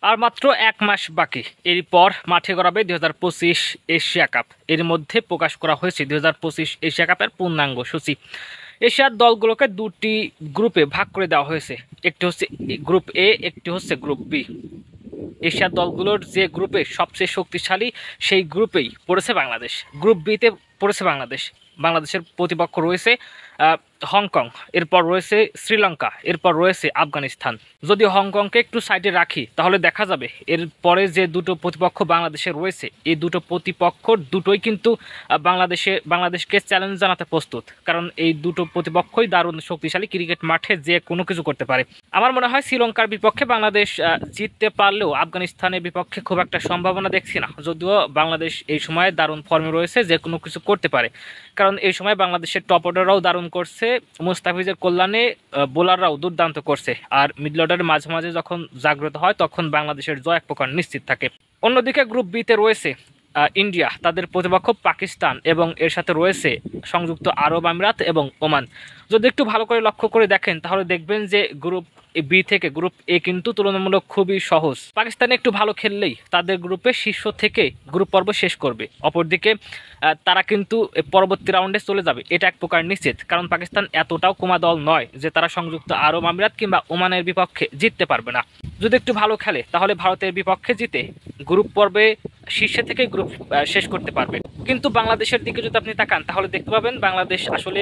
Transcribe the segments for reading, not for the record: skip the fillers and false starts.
আর মাত্র 1 মাস বাকি, এরপর মাঠে গড়াবে 2025 এশিয়া কাপ। এর মধ্যে প্রকাশ করা হয়েছে 2025 এশিয়া কাপের পূর্ণাঙ্গ সূচি। এশিয়ার দলগুলোকে দুটি গ্রুপে ভাগ করে দেওয়া হয়েছে, একটি হচ্ছে গ্রুপ এ, একটি হচ্ছে গ্রুপ বি। এশিয়ার দলগুলোর যে গ্রুপে সবচেয়ে শক্তিশালী সেই গ্রুপেই পড়েছে বাংলাদেশ। গ্রুপ বিতে পড়েছে বাংলাদেশ। বাংলাদেশের প্রতিপক্ষ রয়েছে হংকং, এরপর রয়েছে শ্রীলঙ্কা, এরপর রয়েছে আফগানিস্তান। যদি হংকংকে একটু সাইডে রাখি তাহলে দেখা যাবে এরপরে যে দুটো প্রতিপক্ষ বাংলাদেশে রয়েছে, এই দুটো প্রতিপক্ষ দুটোই কিন্তু বাংলাদেশকে চ্যালেঞ্জ জানাতে প্রস্তুত। কারণ এই দুটো প্রতিপক্ষই দারুণ শক্তিশালী, ক্রিকেট মাঠে যে কোনো কিছু করতে পারে। আমার মনে হয় শ্রীলঙ্কার বিপক্ষে বাংলাদেশ জিততে পারলেও আফগানিস্তানের বিপক্ষে খুব একটা সম্ভাবনা দেখছি না, যদিও বাংলাদেশ এই সময় দারুণ ফর্মে রয়েছে, যে কোনো কিছু করতে পারে। কারণ এই সময় বাংলাদেশের টপ অর্ডাররাও দারুণ করছে, মুস্তাফিজের কল্যাণে বোলাররাও দুর্দান্ত করছে, আর মিডল অর্ডারের মাঝে মাঝে যখন জাগ্রত হয় তখন বাংলাদেশের জয় এক প্রকার নিশ্চিত থাকে। অন্যদিকে গ্রুপ বিতে রয়েছে ইন্ডিয়া, তাদের প্রতিপক্ষ পাকিস্তান, এবং এর সাথে রয়েছে সংযুক্ত আরব আমিরাত এবং ওমান। যদি একটু ভালো করে লক্ষ্য করে দেখেন তাহলে দেখবেন যে গ্রুপ বি থেকে গ্রুপ এ কিন্তু তুলনামূলক খুবই সহজ। পাকিস্তান একটু ভালো খেললেই তাদের গ্রুপে শীর্ষ থেকে গ্রুপ পর্ব শেষ করবে। অপরদিকে তারা কিন্তু পরবর্তী রাউন্ডে চলে যাবে, এটা এক প্রকার নিশ্চিত। কারণ পাকিস্তান এতটাও কুমা দল নয় যে তারা সংযুক্ত আরব আমিরাত কিংবা ওমানের বিপক্ষে জিততে পারবে না। যদি একটু ভালো খেলে তাহলে ভারতের বিপক্ষে জিতে গ্রুপ পর্বে শীর্ষে থেকে গ্রুপ শেষ করতে পারবে। কিন্তু বাংলাদেশের দিকে যদি আপনি তাকান তাহলে দেখতে পাবেন বাংলাদেশ আসলে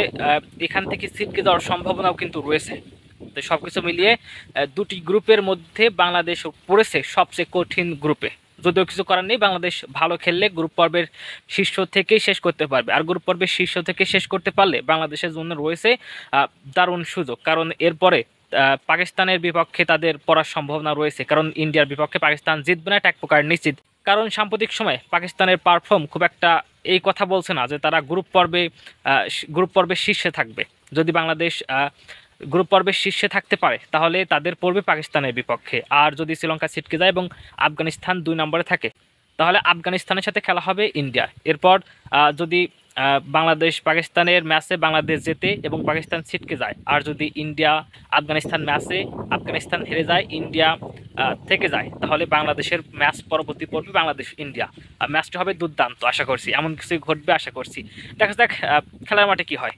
এখান থেকে ছিটকে যাওয়ার সম্ভাবনাও কিন্তু রয়েছে। তো সবকিছু মিলিয়ে দুটি গ্রুপের মধ্যে বাংলাদেশ পড়েছে সবচেয়ে কঠিন গ্রুপে। যদিও কিছু করার নেই, বাংলাদেশ ভালো খেললে গ্রুপ পর্বের শীর্ষ থেকেই শেষ করতে পারবে। আর গ্রুপ পর্বের শীর্ষ থেকে শেষ করতে পারলে বাংলাদেশের জন্য রয়েছে দারুণ সুযোগ। কারণ এরপরে পাকিস্তানের বিপক্ষে তাদের পড়ার সম্ভাবনা রয়েছে, কারণ ইন্ডিয়ার বিপক্ষে পাকিস্তান জিতবে না, এটা এক প্রকার নিশ্চিত। কারণ সাম্প্রতিক সময় পাকিস্তানের পারফর্ম খুব একটা এই কথা বলছে না যে তারা গ্রুপ পর্বে শীর্ষে থাকবে। যদি বাংলাদেশ গ্রুপ পর্বের শীর্ষে থাকতে পারে তাহলে তাদের পড়বে পাকিস্তানের বিপক্ষে। আর যদি শ্রীলঙ্কা ছিটকে যায় এবং আফগানিস্তান 2 নম্বরে থাকে তাহলে আফগানিস্তানের সাথে খেলা হবে ইন্ডিয়া। এরপর যদি বাংলাদেশ পাকিস্তানের ম্যাচে বাংলাদেশ জেতে এবং পাকিস্তান ছিটকে যায়, আর যদি ইন্ডিয়া আফগানিস্তান ম্যাচে আফগানিস্তান হেরে যায়, ইন্ডিয়া থেকে যায়, তাহলে বাংলাদেশের ম্যাচ পরবর্তী পড়বে বাংলাদেশ ইন্ডিয়া। ম্যাচটা হবে দুর্দান্ত, আশা করছি এমন কিছুই ঘটবে, আশা করছি। দেখা যাক খেলার মাঠে কি হয়।